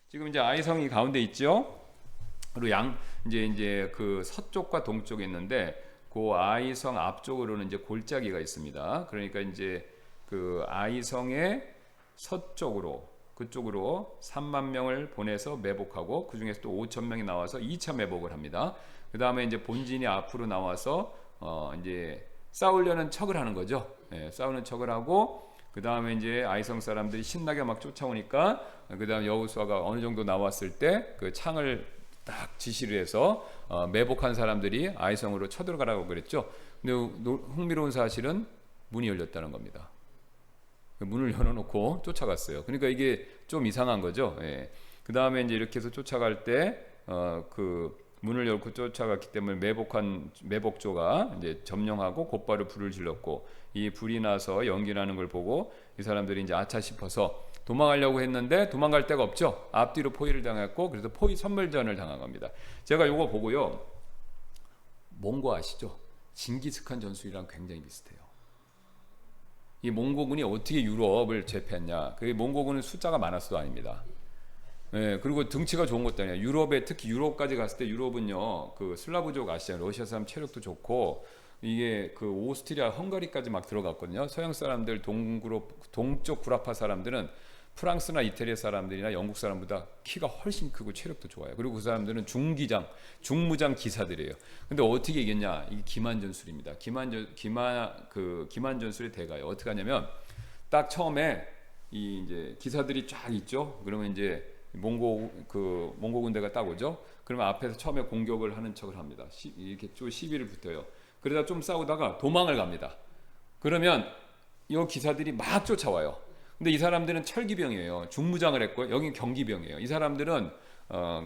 지금 이제 아이성이 가운데 있죠. 그리고 이제 그 서쪽과 동쪽에 있는데 그 아이성 앞쪽으로는 이제 골짜기가 있습니다. 그러니까 이제 그 아이성의 서쪽으로 그쪽으로 3만 명을 보내서 매복하고 그 중에서 또 5천 명이 나와서 2차 매복을 합니다. 그 다음에 이제 본진이 앞으로 나와서 이제 싸우려는 척을 하는 거죠. 싸우는 척을 하고 그 다음에 이제 아이성 사람들이 신나게 막 쫓아오니까 그 다음 여호수아가 어느 정도 나왔을 때 그 창을 딱 지시를 해서 매복한 사람들이 아이성으로 쳐들어가라고 그랬죠. 근데 흥미로운 사실은 문이 열렸다는 겁니다. 문을 열어놓고 쫓아갔어요. 그러니까 이게 좀 이상한 거죠. 예. 그 다음에 이제 이렇게 해서 쫓아갈 때 그 문을 열고 쫓아갔기 때문에 매복조가 이제 점령하고 곧바로 불을 질렀고 이 불이 나서 연기 나는 걸 보고 이 사람들이 이제 아차 싶어서 도망가려고 했는데 도망갈 데가 없죠. 앞뒤로 포위를 당했고 그래서 포위 선멸전을 당한 겁니다. 제가 이거 보고요. 몽고 아시죠? 징기스칸 전술이랑 굉장히 비슷해요. 이 몽고군이 어떻게 유럽을 제패했냐? 그 몽고군은 숫자가 많았어도 아닙니다. 네, 그리고 등치가 좋은 것도 아니에요. 유럽에 특히 유럽까지 갔을 때 유럽은요, 그 슬라브족 아시잖아요. 러시아 사람 체력도 좋고 이게 그 오스트리아, 헝가리까지 막 들어갔거든요. 서양 사람들 동쪽 구라파 사람들은 프랑스나 이태리 사람들이나 영국 사람보다 키가 훨씬 크고 체력도 좋아요. 그리고 그 사람들은 중무장 기사들이에요. 근데 어떻게 이겼냐? 이게 기만전술입니다. 기만전술의 대가예요. 어떻게 하냐면 딱 처음에 이 이제 기사들이 쫙 있죠. 그러면 이제 몽고 군대가 딱 오죠. 그러면 앞에서 처음에 공격을 하는 척을 합니다. 이렇게 쭉 시비를 붙어요. 그러다 좀 싸우다가 도망을 갑니다. 그러면 이 기사들이 막 쫓아와요. 근데 이 사람들은 철기병이에요. 중무장을 했고 여긴 경기병이에요. 이 사람들은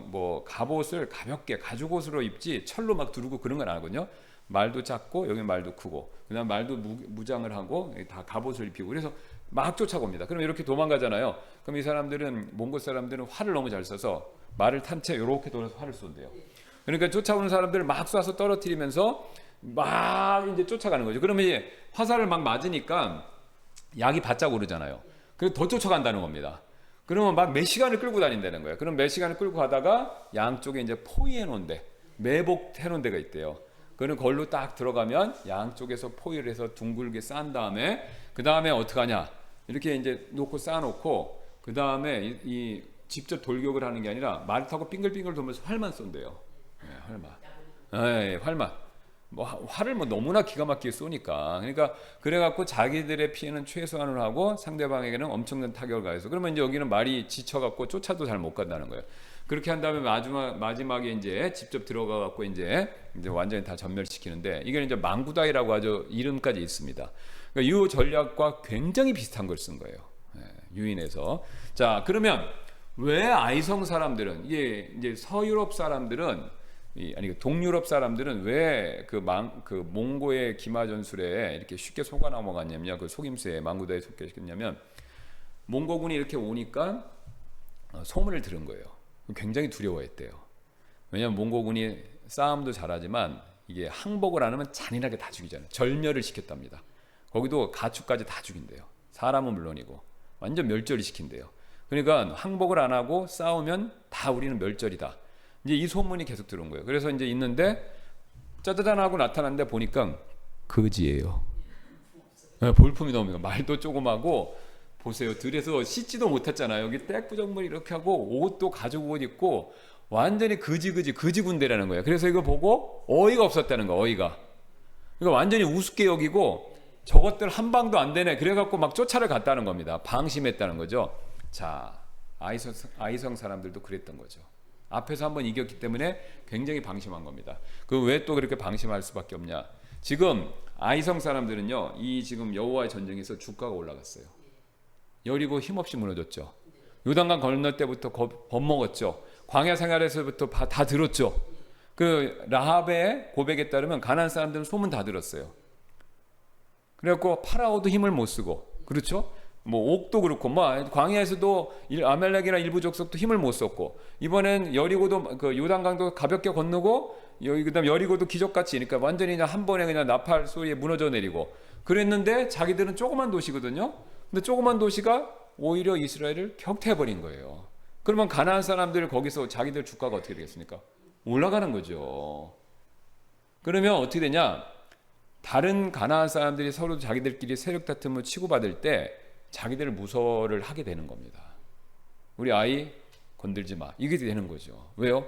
뭐 갑옷을 가볍게 가죽옷으로 입지 철로 막 두르고 그런 건 안 하거든요. 말도 작고 여기 말도 크고 그다음 말도 무장을 하고 다 갑옷을 입히고 그래서 막 쫓아옵니다. 그럼 이렇게 도망가잖아요. 그럼 이 사람들은 몽골 사람들은 활을 너무 잘 써서 말을 탄 채 이렇게 돌아서 활을 쏜대요. 그러니까 쫓아오는 사람들을 막 쏴서 떨어뜨리면서 막 이제 쫓아가는 거죠. 그러면 이제 화살을 막 맞으니까 약이 바짝 오르잖아요. 그래서 더 쫓아간다는 겁니다. 그러면 막 몇 시간을 끌고 다닌다는 거예요. 그럼 몇 시간을 끌고 가다가 양쪽에 이제 포위해 놓은 데, 매복해 놓은 데가 있대요. 그는 걸로 딱 들어가면 양쪽에서 포위를 해서 둥글게 쌓은 다음에 그 다음에 어떻게 하냐? 이렇게 이제 놓고 쌓아놓고 그 다음에 이 직접 돌격을 하는 게 아니라 말 타고 빙글빙글 돌면서 활만 쏜대요. 네, 활만. 네, 활만. 뭐 활을 뭐 너무나 기가 막히게 쏘니까 그러니까 그래갖고 자기들의 피해는 최소한으로 하고 상대방에게는 엄청난 타격을 가해서 그러면 이제 여기는 말이 지쳐갖고 쫓아도 잘 못 간다는 거예요. 그렇게 한 다음에 마지막에 이제 직접 들어가갖고 이제 완전히 다 전멸시키는데 이게 이제 망구다이라고 하죠. 이름까지 있습니다. 그러니까 이 전략과 굉장히 비슷한 걸 쓴 거예요. 유인해서. 자, 그러면 왜 아이성 사람들은 이게 이제 서유럽 사람들은 동유럽 사람들은 왜 그 몽고의 기마 전술에 이렇게 쉽게 속아 넘어갔냐면 그 속임수에 망구다에 속했냐면 몽고군이 이렇게 오니까 소문을 들은 거예요. 굉장히 두려워했대요. 왜냐하면 몽고군이 싸움도 잘하지만 이게 항복을 안 하면 잔인하게 다 죽이잖아요. 절멸을 시켰답니다. 거기도 가축까지 다 죽인대요. 사람은 물론이고 완전 멸절을 시킨대요. 그러니까 항복을 안 하고 싸우면 다 우리는 멸절이다. 이제 이 소문이 계속 들어온 거예요. 그래서 이제 있는데 짜자잔 하고 나타났는데 보니까 거지예요. 볼품이 너무 말도 조그마고 보세요. 들에서 씻지도 못했잖아요. 여기 떼꾸정물 이렇게 하고 옷도 가죽 옷 입고 완전히 거지 군대라는 거예요. 그래서 이거 보고 어이가 없었다는 거. 어이가. 그러니까 완전히 우습게 여기고 저것들 한 방도 안 되네. 그래갖고 막 쫓아를 갔다는 겁니다. 방심했다는 거죠. 자, 아이성 사람들도 그랬던 거죠. 앞에서 한번 이겼기 때문에 굉장히 방심한 겁니다. 그 왜 또 그렇게 방심할 수밖에 없냐? 지금 아이성 사람들은요, 이 지금 여호와의 전쟁에서 주가가 올라갔어요. 여리고 힘없이 무너졌죠. 요단강 건널 때부터 겁먹었죠. 광야 생활에서부터 다 들었죠. 그 라합의 고백에 따르면 가나안 사람들은 소문 다 들었어요. 그래갖고 파라오도 힘을 못 쓰고, 그렇죠? 뭐 옥도 그렇고 뭐 광야에서도 아멜렉이나 일부 족속도 힘을 못 썼고 이번엔 여리고도 그 요단강도 가볍게 건너고 여기 그다음 여리고도 기적같이 그러니까 완전히 그냥 한 번에 그냥 나팔 소리에 무너져 내리고 그랬는데 자기들은 조그만 도시거든요. 근데 조그만 도시가 오히려 이스라엘을 격퇴해 버린 거예요. 그러면 가나안 사람들 거기서 자기들 주가가 어떻게 되겠습니까? 올라가는 거죠. 그러면 어떻게 되냐? 다른 가나안 사람들이 서로 자기들끼리 세력 다툼을 치고받을 때 자기들을 무서워를 하게 되는 겁니다. 우리 아이 건들지 마. 이게 되는 거죠. 왜요?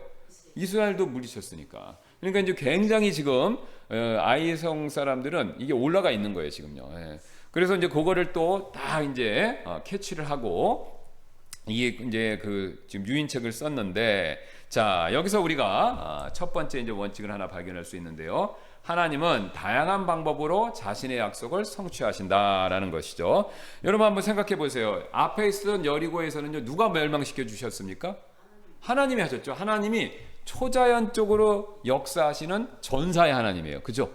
이스라엘도 물리쳤으니까. 그러니까 이제 굉장히 지금 아이성 사람들은 이게 올라가 있는 거예요, 지금요. 그래서 이제 그거를 또 다 이제 캐치를 하고 이게 이제 그 지금 유인책을 썼는데, 자 여기서 우리가 첫 번째 이제 원칙을 하나 발견할 수 있는데요. 하나님은 다양한 방법으로 자신의 약속을 성취하신다라는 것이죠. 여러분 한번 생각해 보세요. 앞에 있었던 여리고에서는요, 누가 멸망시켜 주셨습니까? 하나님이 하셨죠. 하나님이 초자연적으로 역사하시는 전사의 하나님이에요. 그죠?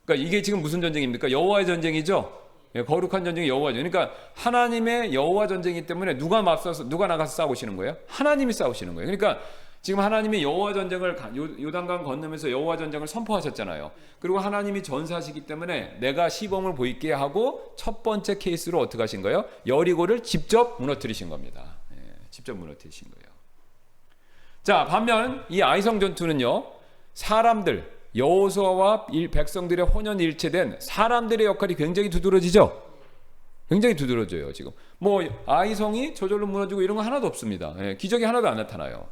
그러니까 이게 지금 무슨 전쟁입니까? 여호와의 전쟁이죠. 거룩한 전쟁이 여호와죠. 그러니까 하나님의 여호와 전쟁이기 때문에 누가 나가서 싸우시는 거예요? 하나님이 싸우시는 거예요. 그러니까 지금 하나님이 여호와 전쟁을 요단강 건너면서 여호와 전쟁을 선포하셨잖아요. 그리고 하나님이 전사하시기 때문에 내가 시범을 보이게 하고 첫 번째 케이스로 어떻게 하신 거예요? 여리고를 직접 무너뜨리신 겁니다. 직접 무너뜨리신 거예요. 자, 반면 이 아이성 전투는요, 사람들, 여호수아와 백성들의 혼연일체된 사람들의 역할이 굉장히 두드러지죠. 굉장히 두드러져요. 지금 뭐 아이성이 저절로 무너지고 이런 거 하나도 없습니다. 기적이 하나도 안 나타나요.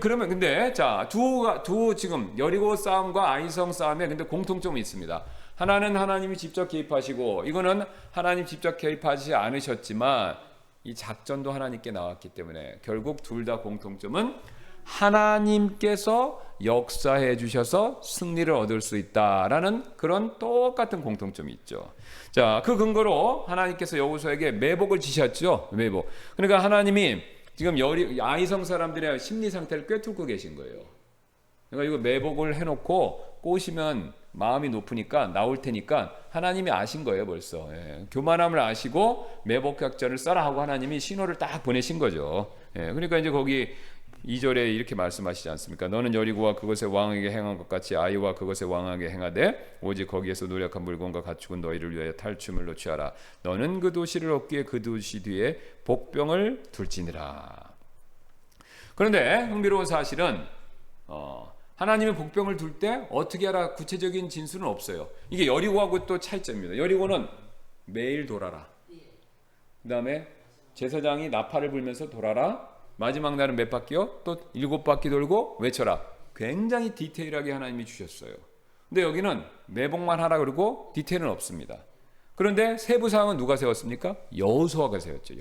그러면 근데 자, 두 지금 여리고 싸움과 아이성 싸움에 근데 공통점이 있습니다. 하나는 하나님이 직접 개입하시고, 이거는 하나님 직접 개입하지 않으셨지만 이 작전도 하나님께 나왔기 때문에 결국 둘 다 공통점은 하나님께서 역사해 주셔서 승리를 얻을 수 있다라는 그런 똑같은 공통점이 있죠. 자, 그 근거로 하나님께서 여호수아에게 매복을 지셨죠. 매복. 그러니까 하나님이 지금 아이성 사람들의 심리 상태를 꿰뚫고 계신 거예요. 그러니까 이거 매복을 해놓고 꼬시면 마음이 높으니까 나올 테니까 하나님이 아신 거예요, 벌써. 교만함을 아시고 매복 작전을 써라 하고 하나님이 신호를 딱 보내신 거죠. 그러니까 이제 거기 2절에 이렇게 말씀하시지 않습니까? 너는 여리고와 그것의 왕에게 행한 것 같이 아이와 그것의 왕에게 행하되 오직 거기에서 노력한 물건과 가축은 너희를 위하여 탈취물로 취하라. 너는 그 도시를 얻기에 그 도시 뒤에 복병을 둘지니라. 그런데 흥미로운 사실은 하나님의 복병을 둘 때 어떻게 하라 구체적인 진술은 없어요. 이게 여리고하고 또 차이점입니다. 여리고는 매일 돌아라. 그 다음에 제사장이 나팔을 불면서 돌아라. 마지막 날은 몇 바퀴요? 또 7바퀴 돌고 외쳐라. 굉장히 디테일하게 하나님이 주셨어요. 근데 여기는 매복만 하라 그러고 디테일은 없습니다. 그런데 세부 사항은 누가 세웠습니까? 여호수아가 세웠죠.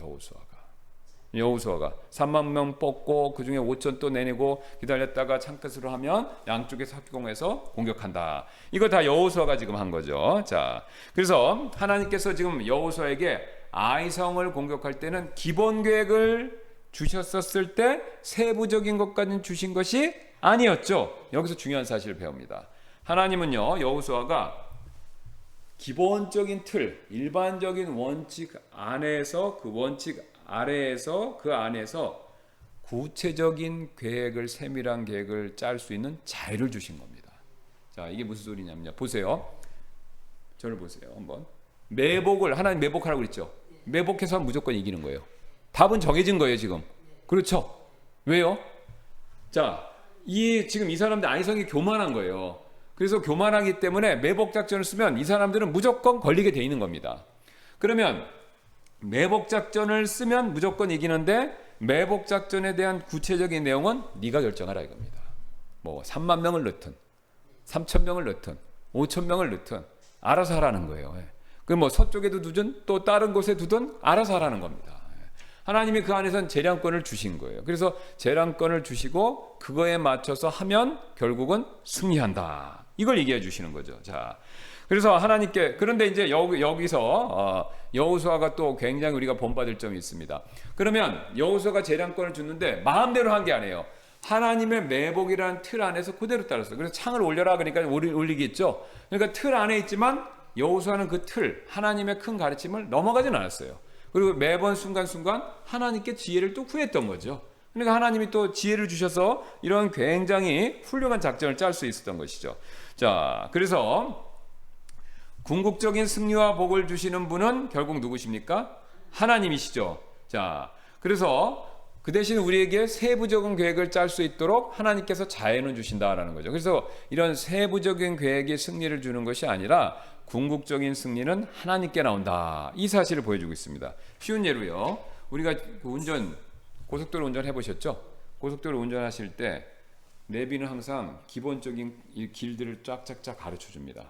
여호수아가 3만 명 뽑고 그 중에 5천 또 내내고 기다렸다가 창끝으로 하면 양쪽에 합공해서 공격한다. 이거 다 여호수아가 지금 한 거죠. 자, 그래서 하나님께서 지금 여호수아에게 아이성을 공격할 때는 기본 계획을 주셨었을 때 세부적인 것까지는 주신 것이 아니었죠. 여기서 중요한 사실을 배웁니다. 하나님은요, 여호수아가 기본적인 틀, 일반적인 원칙 안에서 그 원칙 아래에서 그 안에서 구체적인 계획을, 세밀한 계획을 짤 수 있는 자유를 주신 겁니다. 자, 이게 무슨 소리냐면요. 보세요. 저를 보세요. 한번. 하나님 매복하라고 그랬죠. 매복해서 무조건 이기는 거예요. 답은 정해진 거예요, 지금. 그렇죠? 왜요? 자, 지금 이 사람들 아이성이 교만한 거예요. 그래서 교만하기 때문에 매복 작전을 쓰면 이 사람들은 무조건 걸리게 돼 있는 겁니다. 그러면 매복 작전을 쓰면 무조건 이기는데 매복 작전에 대한 구체적인 내용은 네가 결정하라 이겁니다. 뭐 3만 명을 넣든 3천 명을 넣든 5천 명을 넣든 알아서 하라는 거예요. 그 뭐 서쪽에도 두든 또 다른 곳에 두든 알아서 하라는 겁니다. 하나님이 그 안에선 재량권을 주신 거예요. 그래서 재량권을 주시고 그거에 맞춰서 하면 결국은 승리한다. 이걸 얘기해 주시는 거죠. 자, 그래서 하나님께, 그런데 이제 여기서 여호수아가 또 굉장히 우리가 본받을 점이 있습니다. 그러면 여호수아가 재량권을 줬는데 마음대로 한 게 아니에요. 하나님의 매복이라는 틀 안에서 그대로 따랐어요. 그래서 창을 올려라 그러니까 올리겠죠. 그러니까 틀 안에 있지만 여호수아는 그 틀, 하나님의 큰 가르침을 넘어가진 않았어요. 그리고 매번 순간순간 하나님께 지혜를 또 구했던 거죠. 그러니까 하나님이 또 지혜를 주셔서 이런 굉장히 훌륭한 작전을 짤 수 있었던 것이죠. 자, 그래서 궁극적인 승리와 복을 주시는 분은 결국 누구십니까? 하나님이시죠. 자, 그래서 그 대신 우리에게 세부적인 계획을 짤 수 있도록 하나님께서 자유는 주신다라는 거죠. 그래서 이런 세부적인 계획이 승리를 주는 것이 아니라 궁극적인 승리는 하나님께 나온다. 이 사실을 보여주고 있습니다. 쉬운 예로요. 우리가 고속도로 운전 해보셨죠? 고속도로 운전하실 때 내비는 항상 기본적인 길들을 쫙쫙쫙 가르쳐 줍니다.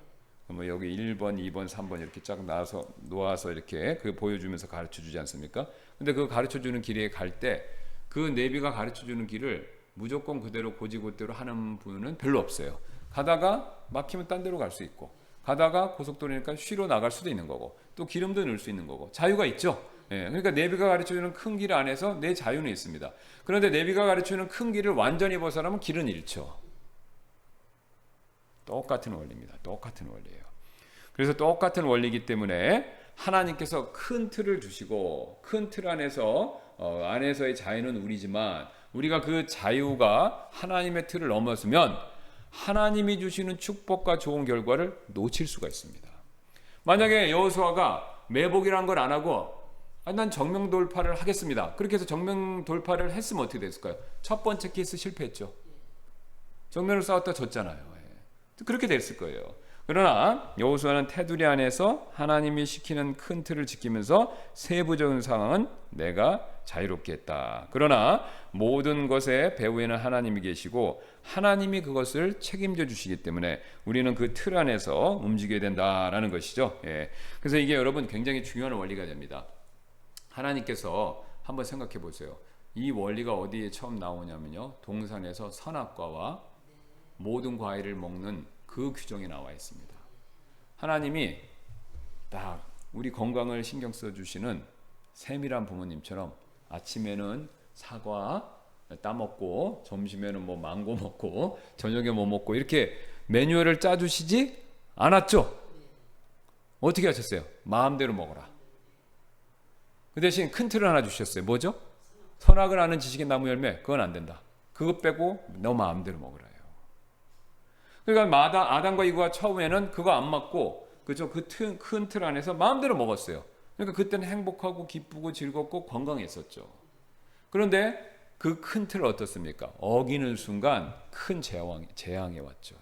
뭐 여기 1번, 2번, 3번 이렇게 쫙 놓아서 이렇게 그 보여주면서 가르쳐 주지 않습니까? 근데 그 가르쳐 주는 길에 갈 때 그 내비가 가르쳐 주는 길을 무조건 그대로 고지고대로 하는 분은 별로 없어요. 가다가 막히면 딴 데로 갈 수 있고, 가다가 고속도로니까 쉬러 나갈 수도 있는 거고, 또 기름도 넣을 수 있는 거고, 자유가 있죠. 예, 그러니까 내비가 가르쳐주는 큰 길 안에서 내 자유는 있습니다. 그런데 내비가 가르쳐주는 큰 길을 완전히 벗어나면 길은 잃죠. 똑같은 원리입니다. 똑같은 원리예요. 그래서 똑같은 원리이기 때문에 하나님께서 큰 틀을 주시고, 큰 틀 안에서의 자유는 우리지만, 우리가 그 자유가 하나님의 틀을 넘어서면 하나님이 주시는 축복과 좋은 결과를 놓칠 수가 있습니다. 만약에 여호수아가 매복이란 걸 안 하고 난 정면 돌파를 하겠습니다. 그렇게 해서 정면 돌파를 했으면 어떻게 됐을까요? 첫 번째 케이스 실패했죠. 정면으로 싸웠다 졌잖아요. 그렇게 됐을 거예요. 그러나 여호수아는 테두리 안에서 하나님이 시키는 큰 틀을 지키면서 세부적인 상황은 내가 자유롭게 했다. 그러나 모든 것의 배후에는 하나님이 계시고 하나님이 그것을 책임져 주시기 때문에 우리는 그 틀 안에서 움직여야 된다라는 것이죠. 예. 그래서 이게 여러분 굉장히 중요한 원리가 됩니다. 하나님께서 한번 생각해 보세요. 이 원리가 어디에 처음 나오냐면요. 동산에서 선악과와 모든 과일을 먹는 그 규정이 나와 있습니다. 하나님이 딱 우리 건강을 신경 써주시는 세밀한 부모님처럼 아침에는 사과 따먹고 점심에는 뭐 망고 먹고 저녁에 뭐 먹고 이렇게 매뉴얼을 짜주시지 않았죠? 어떻게 하셨어요? 마음대로 먹어라. 그 대신 큰 틀을 하나 주셨어요. 뭐죠? 선악을 아는 지식의 나무 열매. 그건 안 된다. 그거 빼고 너 마음대로 먹으라. 그러니까 아담과 이브가 처음에는 그거 안 맞고 그죠? 그 큰 틀 안에서 마음대로 먹었어요. 그러니까 그때는 행복하고 기쁘고 즐겁고 건강했었죠. 그런데 그 큰 틀을 어떻습니까? 어기는 순간 큰 재앙이 왔죠.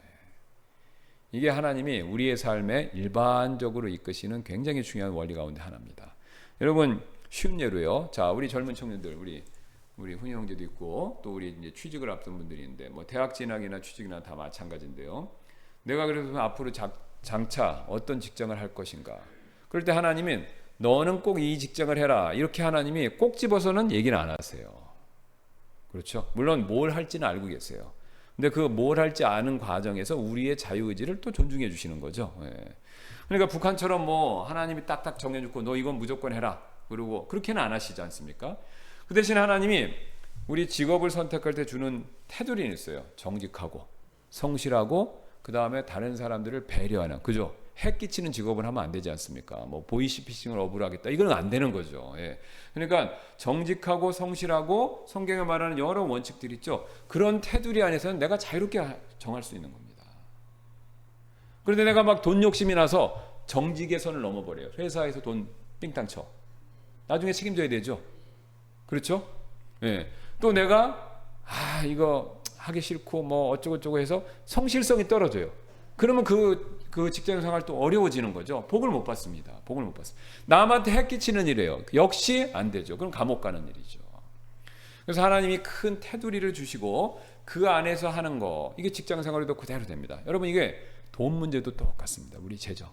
이게 하나님이 우리의 삶에 일반적으로 이끄시는 굉장히 중요한 원리 가운데 하나입니다. 여러분 쉬운 예로요. 자, 우리 젊은 청년들 우리 훈이 형제도 있고 또 우리 이제 취직을 앞둔 분들이 있는데 뭐 대학 진학이나 취직이나 다 마찬가지인데요. 내가 그래서 앞으로 장차 어떤 직장을 할 것인가? 그럴 때 하나님은 너는 꼭 이 직장을 해라. 이렇게 하나님이 꼭 집어서는 얘기는 안 하세요. 그렇죠? 물론 뭘 할지는 알고 계세요. 근데 그 뭘 할지 아는 과정에서 우리의 자유의지를 또 존중해 주시는 거죠. 예. 그러니까 북한처럼 뭐 하나님이 딱딱 정해주고 너 이건 무조건 해라. 그리고 그렇게는 안 하시지 않습니까? 그 대신 하나님이 우리 직업을 선택할 때 주는 테두리는 있어요. 정직하고 성실하고 그 다음에 다른 사람들을 배려하는, 그죠? 해 끼치는 직업을 하면 안 되지 않습니까? 뭐 보이시피싱을 업으로 하겠다, 이건 안 되는 거죠. 예. 그러니까 정직하고 성실하고 성경에 말하는 여러 원칙들이 있죠. 그런 테두리 안에서는 내가 자유롭게 정할 수 있는 겁니다. 그런데 내가 막 돈 욕심이 나서 정직의 선을 넘어버려요. 회사에서 돈 삥땅 쳐. 나중에 책임져야 되죠. 그렇죠? 예. 또 내가 이거 하기 싫고 뭐 어쩌고저쩌고 해서 성실성이 떨어져요. 그러면 그 직장 생활 또 어려워지는 거죠. 복을 못 받습니다. 복을 못 받습니다. 남한테 해 끼치는 일이에요. 역시 안 되죠. 그럼 감옥 가는 일이죠. 그래서 하나님이 큰 테두리를 주시고 그 안에서 하는 거, 이게 직장 생활에도 그대로 됩니다. 여러분 이게 돈 문제도 똑같습니다. 우리 재정.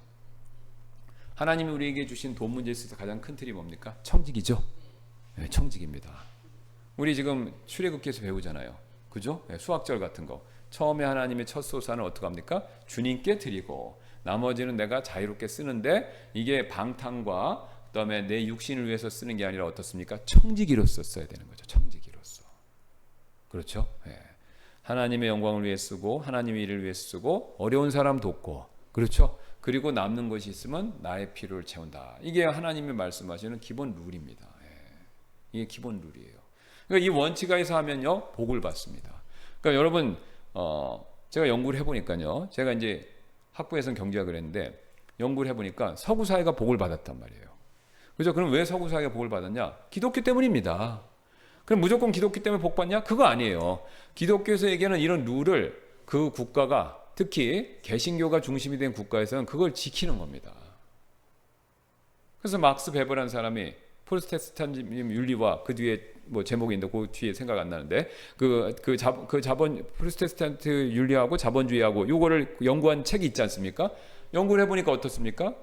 하나님이 우리에게 주신 돈 문제에 있어서 가장 큰 틀이 뭡니까? 청직이죠. 네, 청직입니다. 우리 지금 출애굽기에서 배우잖아요. 그죠? 네, 수학절 같은 거. 처음에 하나님의 첫 소산을 어떻게 합니까? 주님께 드리고 나머지는 내가 자유롭게 쓰는데 이게 방탕과 그다음에 내 육신을 위해서 쓰는 게 아니라 어떻습니까? 청지기로서 써야 되는 거죠. 청지기로서. 그렇죠? 네. 하나님의 영광을 위해 쓰고 하나님의 일을 위해 쓰고 어려운 사람 돕고, 그렇죠? 그리고 남는 것이 있으면 나의 필요를 채운다. 이게 하나님이 말씀하시는 기본 룰입니다. 이게 기본 룰이에요. 그러니까 이 원칙하에서 하면요 복을 받습니다. 그러니까 여러분 제가 연구를 해보니까요, 제가 이제 학부에서는 경제학을 했는데 연구를 해보니까 서구 사회가 복을 받았단 말이에요. 그죠? 그럼 왜 서구 사회가 복을 받았냐? 기독교 때문입니다. 그럼 무조건 기독교 때문에 복 받냐? 그거 아니에요. 기독교에서 얘기하는 이런 룰을 그 국가가, 특히 개신교가 중심이 된 국가에서는 그걸 지키는 겁니다. 그래서 막스 베버라는 사람이 프로테스탄즘 윤리와, 그 뒤에 뭐 제목이 있는데 그 뒤에 생각 안 나는데, 자본 프로테스탄트 윤리하고 자본주의하고 요거를 연구한 책이 있지 않습니까? 연구를 해보니까 어떻습니까?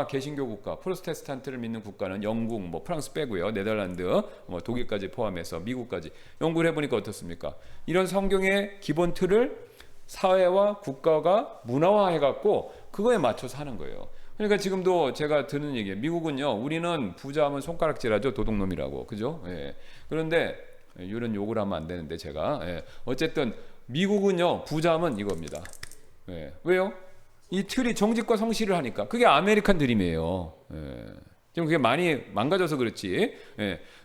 개신교 국가, 프로테스탄트를 믿는 국가는 영국, 뭐 프랑스 빼고요, 네덜란드, 뭐 독일까지 포함해서 미국까지 연구를 해보니까 어떻습니까? 이런 성경의 기본 틀을 사회와 국가가 문화화해갖고 그거에 맞춰서 하는 거예요. 그러니까 지금도 제가 듣는 얘기예요. 미국은요, 우리는 부자하면 손가락질하죠, 도둑놈이라고, 그죠? 예. 그런데 이런 욕을 하면 안 되는데 제가, 어쨌든 미국은요, 부자하면 이겁니다. 왜요? 이 틀이 정직과 성실을 하니까. 그게 아메리칸 드림이에요. 지금 그게 많이 망가져서 그렇지.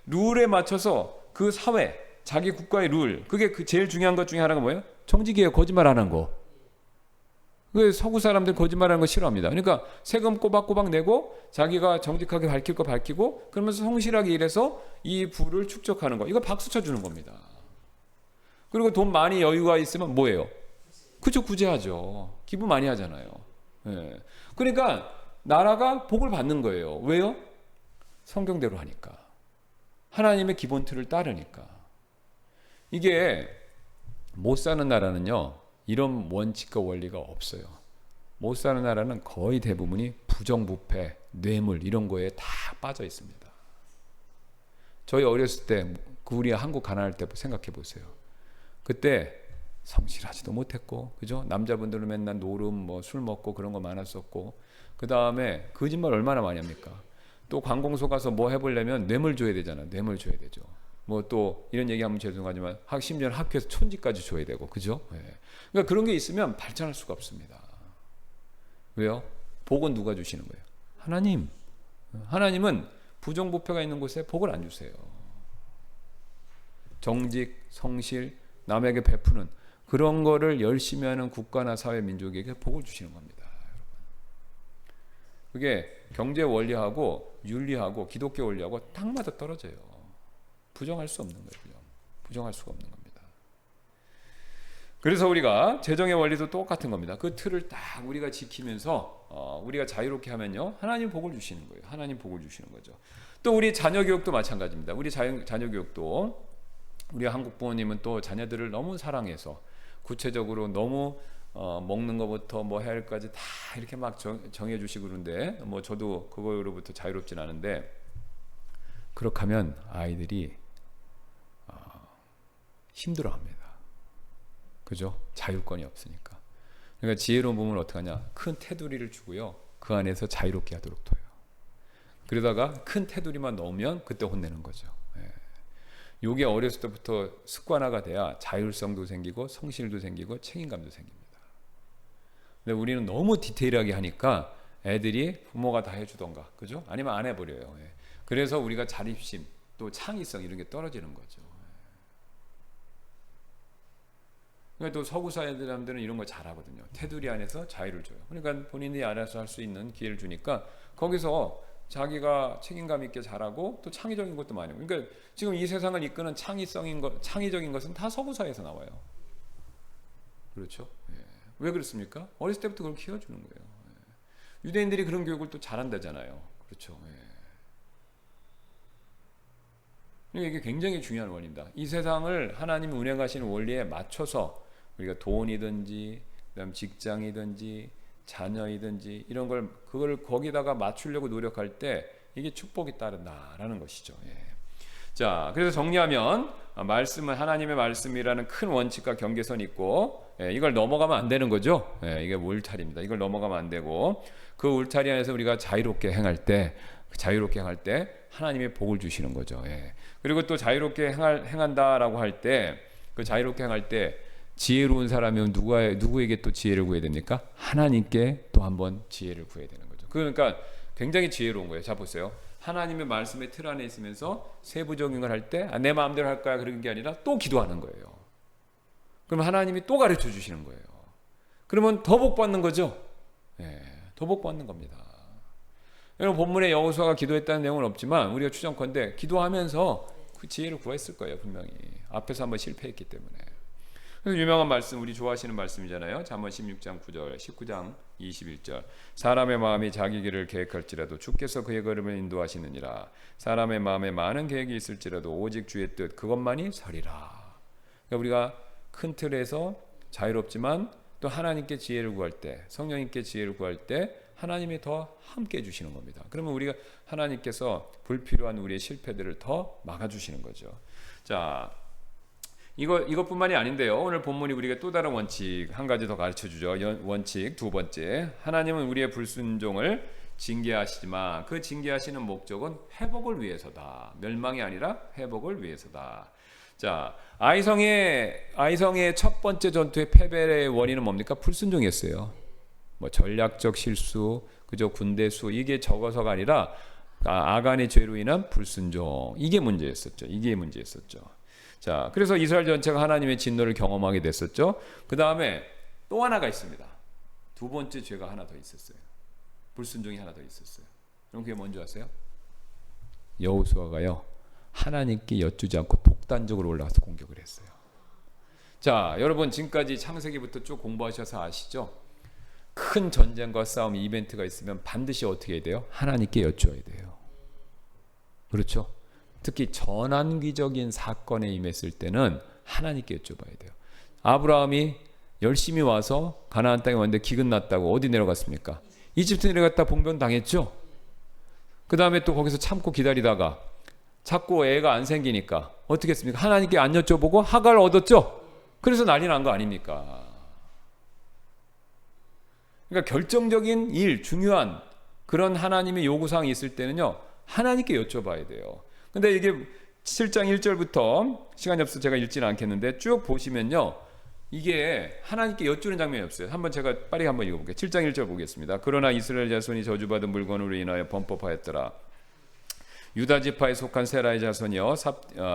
룰에 맞춰서 그 사회, 자기 국가의 룰, 그게 제일 중요한 것 중에 하나가 뭐예요? 정직이에요. 거짓말 안 한 거. 그 서구 사람들 거짓말하는 거 싫어합니다. 그러니까 세금 꼬박꼬박 내고 자기가 정직하게 밝힐 거 밝히고, 그러면서 성실하게 일해서 이 부를 축적하는 거. 이거 박수 쳐주는 겁니다. 그리고 돈 많이 여유가 있으면 뭐예요? 그죠, 구제하죠. 기부 많이 하잖아요. 그러니까 나라가 복을 받는 거예요. 왜요? 성경대로 하니까. 하나님의 기본 틀을 따르니까. 이게 못 사는 나라는요, 이런 원칙과 원리가 없어요. 못 사는 나라는 거의 대부분이 부정부패, 뇌물 이런 거에 다 빠져 있습니다. 저희 어렸을 때, 우리 한국 가난할 때 생각해 보세요. 그때 성실하지도 못했고, 그죠? 남자분들은 맨날 노름, 뭐 술 먹고 그런 거 많았었고, 그 다음에 거짓말 얼마나 많이 합니까? 또 관공서 가서 뭐 해보려면 뇌물 줘야 되잖아. 뇌물 줘야 되죠. 뭐 또 이런 얘기하면 죄송하지만 심지어 학교에서 촌지까지 줘야 되고, 그죠? 그러니까 그런 게 있으면 발전할 수가 없습니다. 왜요? 복은 누가 주시는 거예요? 하나님. 하나님은 부정부패가 있는 곳에 복을 안 주세요. 정직, 성실, 남에게 베푸는 그런 거를 열심히 하는 국가나 사회, 민족에게 복을 주시는 겁니다. 여러분. 그게 경제 원리하고 윤리하고 기독교 원리하고 딱 맞아 떨어져요. 부정할 수 없는 거예요. 부정할 수가 없는 겁니다. 그래서 우리가 재정의 원리도 똑같은 겁니다. 그 틀을 딱 우리가 지키면서 우리가 자유롭게 하면요, 하나님 복을 주시는 거예요. 하나님 복을 주시는 거죠. 또 우리 자녀 교육도 마찬가지입니다. 우리 자녀 교육도 우리 한국 부모님은 또 자녀들을 너무 사랑해서 구체적으로 너무 먹는 것부터 뭐 해야 할까지 다 이렇게 막 정해 주시고 그런데, 뭐 저도 그거로부터 자유롭진 않은데, 그렇게 하면 아이들이 힘들어합니다. 그죠? 자율권이 없으니까. 그러니까 지혜로운 부모는 어떻게 하냐? 큰 테두리를 주고요, 그 안에서 자유롭게 하도록 둬요. 그러다가 큰 테두리만 넣으면 그때 혼내는 거죠. 요게 어렸을 때부터 습관화가 돼야 자율성도 생기고 성실도 생기고 책임감도 생깁니다. 근데 우리는 너무 디테일하게 하니까 애들이 부모가 다 해주던가, 그죠? 아니면 안 해버려요. 그래서 우리가 자립심, 또 창의성 이런 게 떨어지는 거죠. 그러니까 또 서구 사람들은 이런 거 잘하거든요. 테두리 안에서 자유를 줘요. 그러니까 본인이 알아서 할 수 있는 기회를 주니까 거기서 자기가 책임감 있게 잘하고 또 창의적인 것도 많이. 그러니까 지금 이 세상을 이끄는 창의적인 것은 다 서구 사회에서 나와요. 그렇죠? 왜 그렇습니까? 어렸을 때부터 그걸 키워주는 거예요. 유대인들이 그런 교육을 또 잘한다잖아요. 그렇죠? 이게 굉장히 중요한 원리입니다. 이 세상을 하나님이 운행하시는 원리에 맞춰서 우리가 돈이든지, 그다음 직장이든지, 자녀이든지 이런 그걸 거기다가 맞추려고 노력할 때 이게 축복이 따른다라는 것이죠. 자, 그래서 정리하면 말씀은 하나님의 말씀이라는 큰 원칙과 경계선이 있고, 이걸 넘어가면 안 되는 거죠. 이게 울타리입니다. 이걸 넘어가면 안 되고, 그 울타리 안에서 우리가 자유롭게 행할 때 하나님의 복을 주시는 거죠. 그리고 또 자유롭게 행한다라고 할 때, 그 자유롭게 행할 때 지혜로운 사람이면 누구에게 또 지혜를 구해야 됩니까? 하나님께 또 한번 지혜를 구해야 되는 거죠. 그러니까 굉장히 지혜로운 거예요. 자, 보세요. 하나님의 말씀의 틀 안에 있으면서 세부적인 걸 할 때 내 마음대로 할 거야 그런 게 아니라 또 기도하는 거예요. 그럼 하나님이 또 가르쳐 주시는 거예요. 그러면 더 복 받는 거죠. 더 복 받는 겁니다. 여러분, 본문에 여호수아가 기도했다는 내용은 없지만 우리가 추정컨대 기도하면서 그 지혜를 구했을 거예요. 분명히 앞에서 한번 실패했기 때문에. 그래서 유명한 말씀, 우리 좋아하시는 말씀이잖아요. 잠언 16장 9절, 19장 21절. 사람의 마음이 자기 길을 계획할지라도 주께서 그의 걸음을 인도하시느니라. 사람의 마음에 많은 계획이 있을지라도 오직 주의 뜻 그것만이 서리라. 그러니까 우리가 큰 틀에서 자유롭지만 또 하나님께 지혜를 구할 때, 성령님께 지혜를 구할 때 하나님이 더 함께 해주시는 겁니다. 그러면 우리가 하나님께서 불필요한 우리의 실패들을 더 막아주시는 거죠. 자, 이것뿐만이 아닌데요. 오늘 본문이 우리가 또 다른 원칙 한 가지 더 가르쳐주죠. 원칙 두 번째, 하나님은 우리의 불순종을 징계하시지만 그 징계하시는 목적은 회복을 위해서다. 멸망이 아니라 회복을 위해서다. 자, 아이성의 첫 번째 전투의 패배의 원인은 뭡니까? 불순종이었어요. 뭐 전략적 실수, 그저 군대 수 이게 적어서가 아니라 아간의 죄로 인한 불순종, 이게 문제였었죠. 자, 그래서 이스라엘 전체가 하나님의 진노를 경험하게 됐었죠. 그 다음에 또 하나가 있습니다. 두 번째 죄가 하나 더 있었어요. 불순종이 하나 더 있었어요. 그럼 그게 뭔지 아세요? 여호수아가요, 하나님께 여쭈지 않고 독단적으로 올라가서 공격을 했어요. 자, 여러분 지금까지 창세기부터 쭉 공부하셔서 아시죠? 큰 전쟁과 싸움, 이벤트가 있으면 반드시 어떻게 해야 돼요? 하나님께 여쭈어야 돼요. 그렇죠? 특히 전환기적인 사건에 임했을 때는 하나님께 여쭤봐야 돼요. 아브라함이 열심히 와서 가나안 땅에 왔는데 기근 났다고 어디 내려갔습니까? 이집트 내려갔다 봉변 당했죠. 그 다음에 또 거기서 참고 기다리다가 자꾸 애가 안 생기니까 어떻게 했습니까? 하나님께 안 여쭤보고 하갈을 얻었죠. 그래서 난리 난 거 아닙니까? 그러니까 결정적인 일, 중요한 그런 하나님의 요구사항이 있을 때는요, 하나님께 여쭤봐야 돼요. 근데 이게 7장 1절부터 시간이 없어서 제가 읽지는 않겠는데 쭉 보시면요, 이게 하나님께 여쭈는 장면이 없어요. 한번 제가 빠르게 한번 읽어볼게요. 7장 1절 보겠습니다. 그러나 이스라엘 자손이 저주받은 물건으로 인하여 범법하였더라. 유다 지파에 속한 세라의 자손이여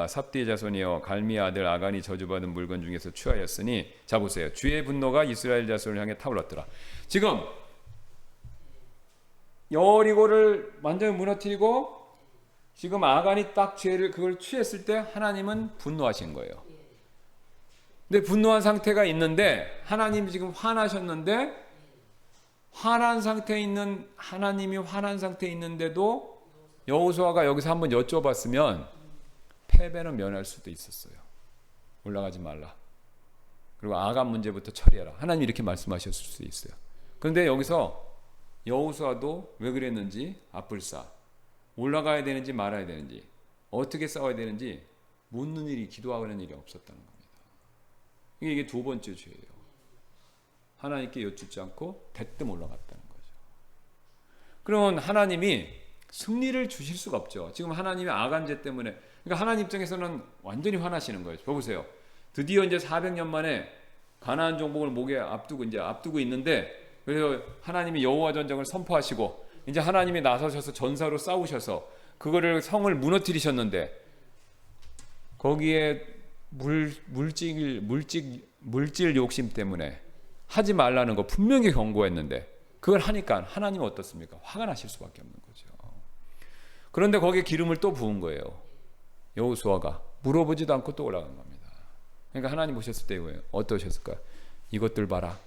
삽디의 자손이여 갈미의 아들 아간이 저주받은 물건 중에서 취하였으니, 자 보세요. 주의 분노가 이스라엘 자손을 향해 타올랐더라. 지금 여리고를 완전히 무너뜨리고 지금 아간이 딱 죄를 그걸 취했을 때 하나님은 분노하신 거예요. 근데 분노한 상태가 있는데 하나님이 지금 화나셨는데, 화난 상태에 있는 하나님이 화난 상태에 있는데도 여호수아가 여기서 한번 여쭤봤으면 패배는 면할 수도 있었어요. 올라가지 말라. 그리고 아간 문제부터 처리해라. 하나님 이렇게 말씀하셨을 수 있어요. 그런데 여기서 여호수아도 왜 그랬는지 앞불싸 올라가야 되는지 말아야 되는지 어떻게 싸워야 되는지 묻는 일이, 기도하는 일이 없었다는 겁니다. 이게 두 번째 죄예요. 하나님께 여쭙지 않고 대뜸 올라갔다는 거죠. 그러면 하나님이 승리를 주실 수가 없죠. 지금 하나님의 아간죄 때문에, 그러니까 하나님 입장에서는 완전히 화나시는 거예요. 보세요. 드디어 이제 400년 만에 가나안 정복을 목에 앞두고 있는데, 그래서 하나님이 여호와 전쟁을 선포하시고 이제 하나님이 나서셔서 전사로 싸우셔서 그거를 성을 무너뜨리셨는데, 거기에 물질 욕심 때문에 하지 말라는 거 분명히 경고했는데 그걸 하니까 하나님은 어떻습니까? 화가 나실 수밖에 없는 거죠. 그런데 거기에 기름을 또 부은 거예요. 여호수아가 물어보지도 않고 또 올라간 겁니다. 그러니까 하나님 보셨을 때 어떠셨을까요? 이것들 봐라.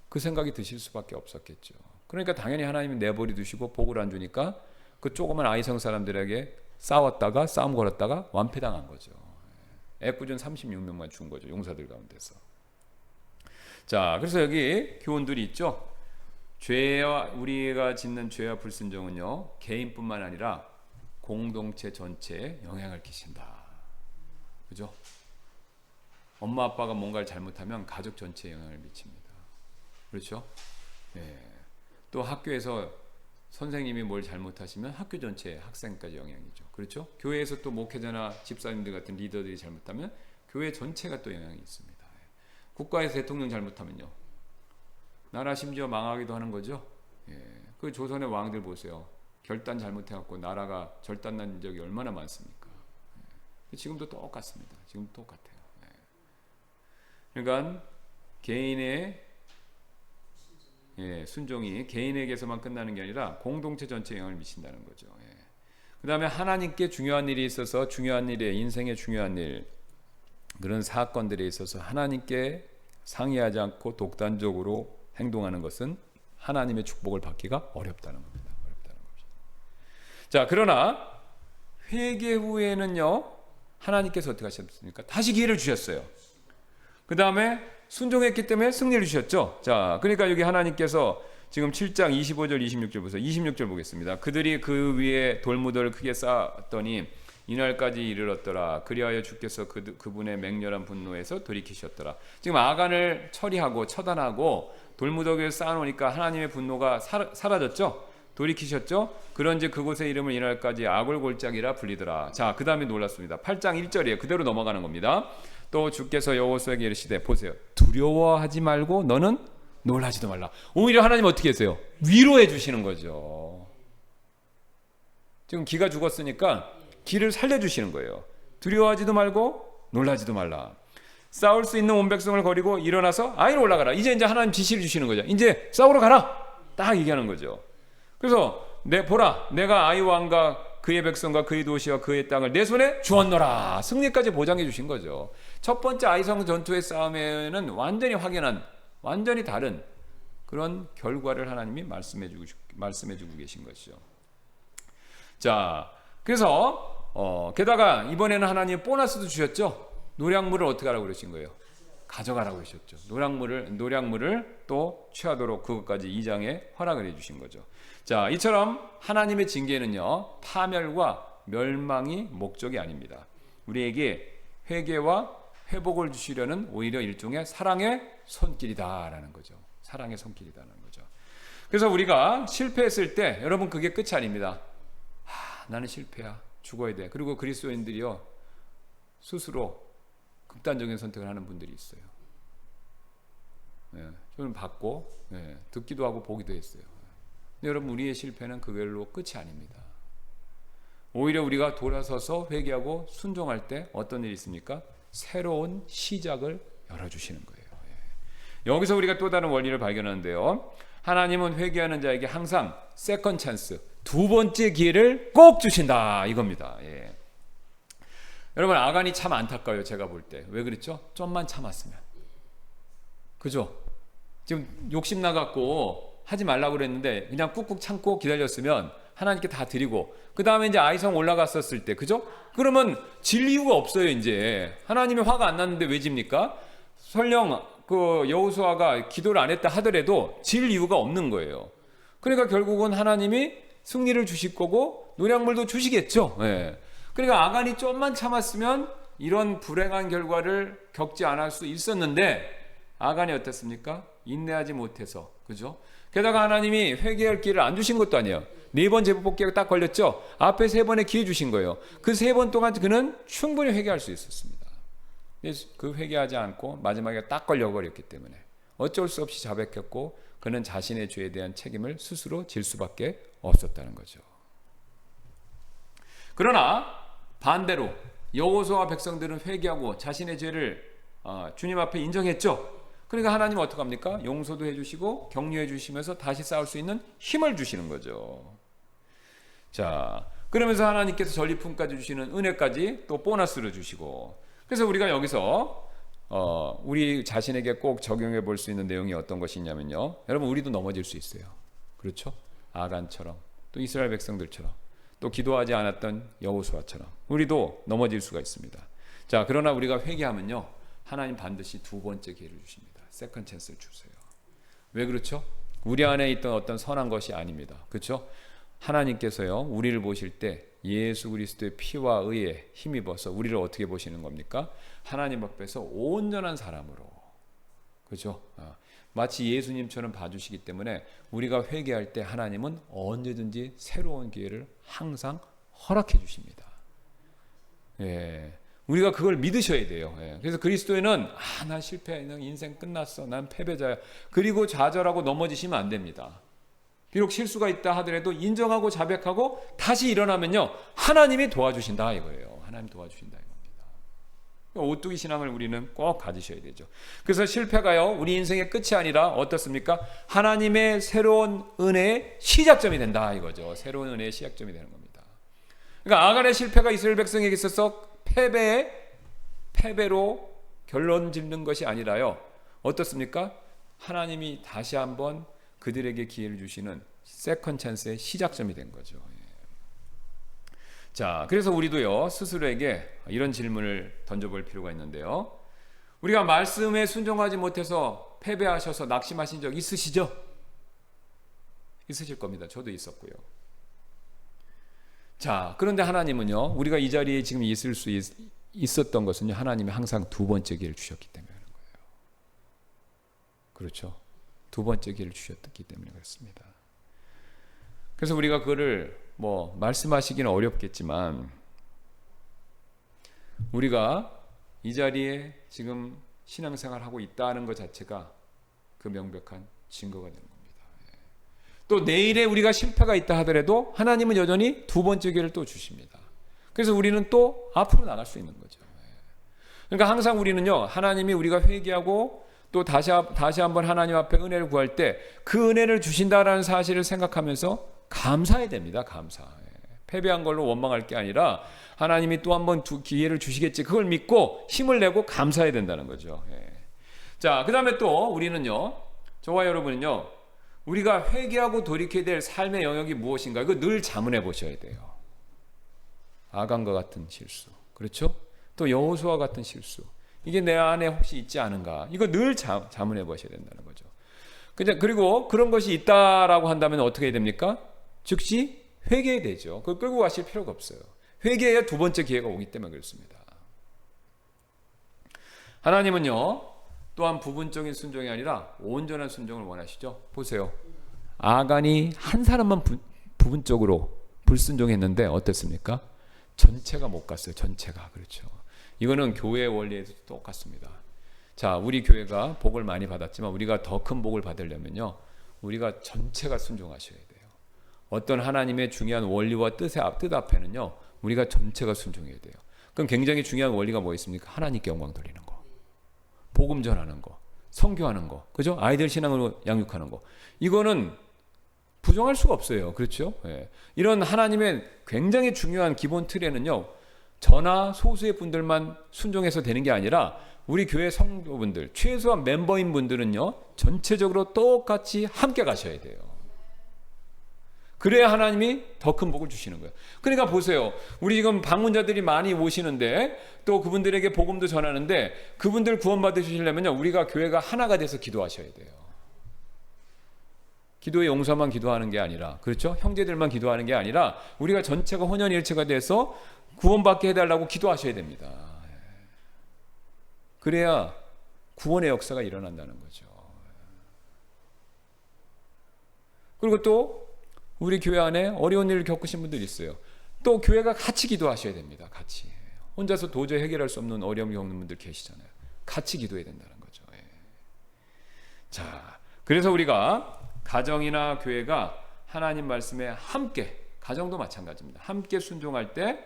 그 생각이 드실 수밖에 없었겠죠. 그러니까 당연히 하나님이 내버려 두시고 복을 안 주니까 그 조그만 아이성 사람들에게 싸웠다가 싸움 걸었다가 완패당한 거죠. 애꿎은 36명만 죽은 거죠. 용사들 가운데서. 자, 그래서 여기 교훈들이 있죠. 우리가 짓는 죄와 불순종은요, 개인뿐만 아니라 공동체 전체에 영향을 끼친다. 그죠? 엄마 아빠가 뭔가를 잘못하면 가족 전체에 영향을 미칩니다. 그렇죠? 네. 또 학교에서 선생님이 뭘 잘못하시면 학교 전체에 학생까지 영향이죠. 그렇죠? 교회에서 또 목회자나 집사님들 같은 리더들이 잘못하면 교회 전체가 또 영향이 있습니다. 국가에서 대통령 잘못하면요, 나라 심지어 망하기도 하는 거죠. 예. 그 조선의 왕들 보세요. 결단 잘못해갖고 나라가 절단난 적이 얼마나 많습니까? 예. 지금도 똑같습니다. 지금도 똑같아요. 예. 그러니까 개인의 순종이 개인에게서만 끝나는 게 아니라 공동체 전체에 영향을 미친다는 거죠. 예. 그 다음에 하나님께 중요한 일이 있어서 중요한 일에 인생의 중요한 일 그런 사건들에 있어서 하나님께 상의하지 않고 독단적으로 행동하는 것은 하나님의 축복을 받기가 어렵다는 겁니다. 자, 그러나 회개 후에는요 하나님께서 어떻게 하셨습니까? 다시 기회를 주셨어요. 그 다음에 순종했기 때문에 승리를 주셨죠. 자, 그러니까 여기 하나님께서 지금 7장 25절 26절 보세요. 26절 보겠습니다. 그들이 그 위에 돌무더를 크게 쌓았더니 이날까지 이르렀더라. 그리하여 주께서 그분의 맹렬한 분노에서 돌이키셨더라. 지금 아간을 처리하고 처단하고 돌무더기를 쌓아놓으니까 하나님의 분노가 사라졌죠. 돌이키셨죠. 그런지 그곳의 이름을 이날까지 아골골짜기라 불리더라. 자, 그 다음에 놀랐습니다. 8장 1절이에요. 그대로 넘어가는 겁니다. 또 주께서 여호수아에게 이르시되 보세요. 두려워하지 말고 너는 놀라지도 말라. 오히려 하나님 어떻게 했어요? 위로해 주시는 거죠. 지금 기가 죽었으니까 기를 살려주시는 거예요. 두려워하지도 말고 놀라지도 말라. 싸울 수 있는 온 백성을 거리고 일어나서 아이로 올라가라. 이제 하나님 지시를 주시는 거죠. 이제 싸우러 가라. 딱 얘기하는 거죠. 그래서 보라, 내가 아이 왕과 그의 백성과 그의 도시와 그의 땅을 내 손에 주었노라. 승리까지 보장해 주신 거죠. 첫 번째 아이성 전투의 싸움에는 완전히 확연한, 완전히 다른 그런 결과를 하나님이 말씀해 주고 계신 것이죠. 자, 그래서 게다가 이번에는 하나님 보너스도 주셨죠. 노량물을 어떻게 하라고 그러신 거예요? 가져가라고 그러셨죠. 노량물을 또 취하도록 그것까지 2장에 허락을 해주신 거죠. 자, 이처럼 하나님의 징계는요 파멸과 멸망이 목적이 아닙니다. 우리에게 회개와 회복을 주시려는 오히려 일종의 사랑의 손길이다라는 거죠. 사랑의 손길이다라는 거죠. 그래서 우리가 실패했을 때 여러분 그게 끝이 아닙니다. 나는 실패야. 죽어야 돼. 그리고 그리스도인들이요 스스로 극단적인 선택을 하는 분들이 있어요. 저는 봤고 듣기도 하고 보기도 했어요. 근데 여러분 우리의 실패는 그걸로 끝이 아닙니다. 오히려 우리가 돌아서서 회개하고 순종할 때 어떤 일이 있습니까? 새로운 시작을 열어주시는 거예요. 여기서 우리가 또 다른 원리를 발견하는데요. 하나님은 회개하는 자에게 항상 세컨 찬스, 두 번째 기회를 꼭 주신다 이겁니다. 여러분 아간이 참 안타까워요. 제가 볼 때. 왜 그랬죠? 좀만 참았으면. 그죠? 지금 욕심 나갖고 하지 말라고 그랬는데 그냥 꾹꾹 참고 기다렸으면 하나님께 다 드리고 그 다음에 이제 아이성 올라갔었을 때 그죠? 그러면 질 이유가 없어요. 이제 하나님의 화가 안 났는데 왜 집니까? 설령 그 여호수아가 기도를 안 했다 하더라도 질 이유가 없는 거예요. 그러니까 결국은 하나님이 승리를 주실 거고 노량물도 주시겠죠. 그러니까 아간이 좀만 참았으면 이런 불행한 결과를 겪지 않을 수 있었는데 아간이 어땠습니까? 인내하지 못해서 그죠? 게다가 하나님이 회개할 기회를 안 주신 것도 아니에요. 4번 제복복기가 딱 걸렸죠. 앞에 3번의 기회 주신 거예요. 그 3번 동안 그는 충분히 회개할 수 있었습니다. 그 회개하지 않고 마지막에 딱 걸려버렸기 때문에 어쩔 수 없이 자백했고 그는 자신의 죄에 대한 책임을 스스로 질 수밖에 없었다는 거죠. 그러나 반대로 여호수아와 백성들은 회개하고 자신의 죄를 주님 앞에 인정했죠. 그러니까 하나님은 어떻게 합니까? 용서도 해주시고 격려해 주시면서 다시 싸울 수 있는 힘을 주시는 거죠. 자, 그러면서 하나님께서 전리품까지 주시는 은혜까지 또 보너스를 주시고 그래서 우리가 여기서 우리 자신에게 꼭 적용해 볼 수 있는 내용이 어떤 것이 있냐면요. 여러분 우리도 넘어질 수 있어요. 그렇죠? 아간처럼 또 이스라엘 백성들처럼 또 기도하지 않았던 여호수아처럼 우리도 넘어질 수가 있습니다. 자, 그러나 우리가 회개하면요. 하나님 반드시 두 번째 기회를 주십니다. 세컨 찬스를 주세요. 왜 그렇죠? 우리 안에 있던 어떤 선한 것이 아닙니다. 그렇죠? 하나님께서요. 우리를 보실 때 예수 그리스도의 피와 의에 힘입어서 우리를 어떻게 보시는 겁니까? 하나님 앞에서 온전한 사람으로. 그렇죠? 마치 예수님처럼 봐주시기 때문에 우리가 회개할 때 하나님은 언제든지 새로운 기회를 항상 허락해 주십니다. 우리가 그걸 믿으셔야 돼요. 그래서 그리스도인은 난 실패해, 난 인생 끝났어, 난 패배자야. 그리고 좌절하고 넘어지시면 안 됩니다. 비록 실수가 있다 하더라도 인정하고 자백하고 다시 일어나면요 하나님이 도와주신다 이거예요. 하나님 도와주신다 이겁니다. 오뚜기 신앙을 우리는 꼭 가지셔야 되죠. 그래서 실패가요 우리 인생의 끝이 아니라 어떻습니까? 하나님의 새로운 은혜의 시작점이 된다 이거죠. 새로운 은혜의 시작점이 되는 겁니다. 그러니까 아간의 실패가 이스라엘 백성에게 있어서 패배로 결론 짓는 것이 아니라요. 어떻습니까? 하나님이 다시 한번 그들에게 기회를 주시는 세컨 찬스의 시작점이 된 거죠. 자, 그래서 우리도요 스스로에게 이런 질문을 던져볼 필요가 있는데요. 우리가 말씀에 순종하지 못해서 패배하셔서 낙심하신 적 있으시죠? 있으실 겁니다. 저도 있었고요. 자, 그런데 하나님은요, 우리가 이 자리에 지금 있을 수 있었던 것은요, 하나님이 항상 두 번째 기회를 주셨기 때문에 그런 거예요. 그렇죠? 두 번째 기회를 주셨기 때문에 그렇습니다. 그래서 우리가 그거를 말씀하시기는 어렵겠지만, 우리가 이 자리에 지금 신앙생활을 하고 있다는 것 자체가 그 명백한 증거가 되는 겁니다. 또 내일에 우리가 실패가 있다 하더라도 하나님은 여전히 두 번째 기회를 또 주십니다. 그래서 우리는 또 앞으로 나갈 수 있는 거죠. 그러니까 항상 우리는요, 하나님이 우리가 회개하고 또 다시 한번 하나님 앞에 은혜를 구할 때 그 은혜를 주신다라는 사실을 생각하면서 감사해야 됩니다. 감사. 패배한 걸로 원망할 게 아니라 하나님이 또 한 번 기회를 주시겠지. 그걸 믿고 힘을 내고 감사해야 된다는 거죠. 자, 그 다음에 또 우리는요, 저와 여러분은요, 우리가 회개하고 돌이켜야 될 삶의 영역이 무엇인가? 이거 늘 자문해 보셔야 돼요. 아간과 같은 실수, 그렇죠? 또 여호수아와 같은 실수, 이게 내 안에 혹시 있지 않은가? 이거 늘 자문해 보셔야 된다는 거죠. 그리고 그런 것이 있다라고 한다면 어떻게 해야 됩니까? 즉시 회개해야 되죠. 그걸 끌고 가실 필요가 없어요. 회개해야 두 번째 기회가 오기 때문에 그렇습니다. 하나님은요, 또한 부분적인 순종이 아니라 온전한 순종을 원하시죠. 보세요. 아간이 한 사람만 부분적으로 불순종했는데 어땠습니까? 전체가 못 갔어요. 전체가. 그렇죠. 이거는 교회의 원리에도 똑같습니다. 자, 우리 교회가 복을 많이 받았지만 우리가 더 큰 복을 받으려면요, 우리가 전체가 순종하셔야 돼요. 어떤 하나님의 중요한 원리와 뜻 앞에는요, 우리가 전체가 순종해야 돼요. 그럼 굉장히 중요한 원리가 뭐 있습니까? 하나님께 영광 돌리는 거, 복음 전하는 거, 선교하는 거, 그죠? 아이들 신앙으로 양육하는 거. 이거는 부정할 수가 없어요. 그렇죠? 이런 하나님의 굉장히 중요한 기본 틀에는요, 저나 소수의 분들만 순종해서 되는 게 아니라 우리 교회 성도분들, 최소한 멤버인 분들은요, 전체적으로 똑같이 함께 가셔야 돼요. 그래야 하나님이 더 큰 복을 주시는 거예요. 그러니까 보세요. 우리 지금 방문자들이 많이 오시는데 또 그분들에게 복음도 전하는데 그분들 구원받으시려면요, 우리가 교회가 하나가 돼서 기도하셔야 돼요. 기도의 용서만 기도하는 게 아니라, 그렇죠? 형제들만 기도하는 게 아니라 우리가 전체가 혼연일체가 돼서 구원받게 해달라고 기도하셔야 됩니다. 그래야 구원의 역사가 일어난다는 거죠. 그리고 또 우리 교회 안에 어려운 일을 겪으신 분들이 있어요. 또 교회가 같이 기도하셔야 됩니다. 같이. 혼자서 도저히 해결할 수 없는 어려움을 겪는 분들 계시잖아요. 같이 기도해야 된다는 거죠. 자, 그래서 우리가 가정이나 교회가 하나님 말씀에 함께, 가정도 마찬가지입니다. 함께 순종할 때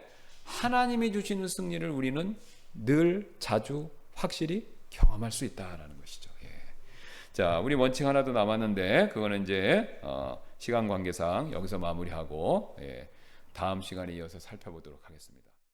하나님이 주시는 승리를 우리는 늘 자주 확실히 경험할 수 있다라는 것이죠. 자, 우리 원칙 하나 더 남았는데 그거는 이제 시간 관계상 여기서 마무리하고 다음 시간에 이어서 살펴보도록 하겠습니다.